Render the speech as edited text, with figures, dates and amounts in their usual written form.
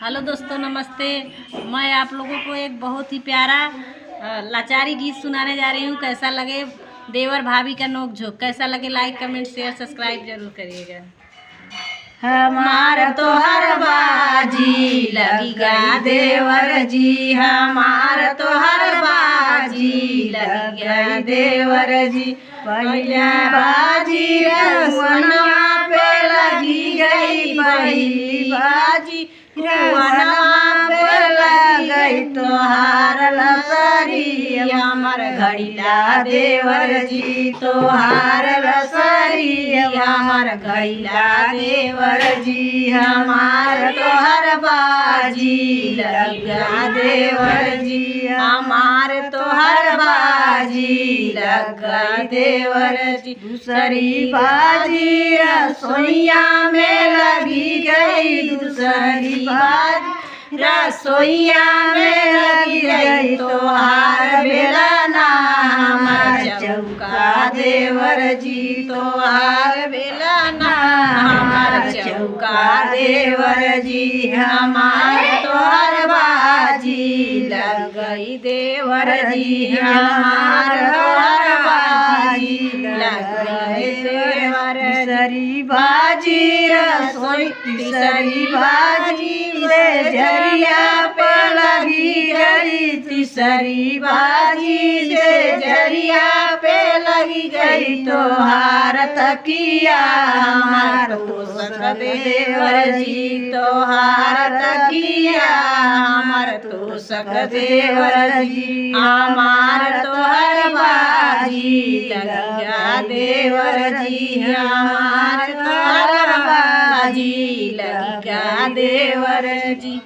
Hello दोस्तों, नमस्ते। मैं आप लोगों को एक बहुत ही प्यारा लाचारी गीत सुनाने जा रही हूँ। कैसा लगे देवर भाभी का नोक झोंक, कैसा लगे लाइक कमेंट शेयर सब्सक्राइब जरूर करिएगा। हमार तो हर बाजी लगेगा देवर जी, हमार तो हर बाजी लगेगा देवर जी। पहला बाजी रसवनवा पे लगी गई, पहली बाजी रसवनवा पे लग गई तोहार लसरी, हमार घड़ीला देवर जी तोहार लसरी, हमार घड़ीला देवर जी। हमार तोहर बाजी लगा देवर जी, हमार तोहर बाजी लगा देवर जी। दूसरी बाजी रसोईया में लगी गई, दूसरी बाजी रसोईया में लगी गई तोहार बेलना, हमार चौका देवर जी तोहार बेलना, हमार चौका देवर जी। हमार तोहर बाजी लग गई देवर जी, हमार तोहर बाजी लग गई देवर। तीसरी बाजी रसोई, तीसरी बाजी से जरिया पे लगी गई, तीसरी बाजी से जरिया पे लगी गई तोहार तकिया, हमार तोसक देवर जी तोहार तकिया, हमार तोसक देवर जी। हमार तोहर बाजी लगा देवर जी, हमार तोहर बाजी लगा देवर जी।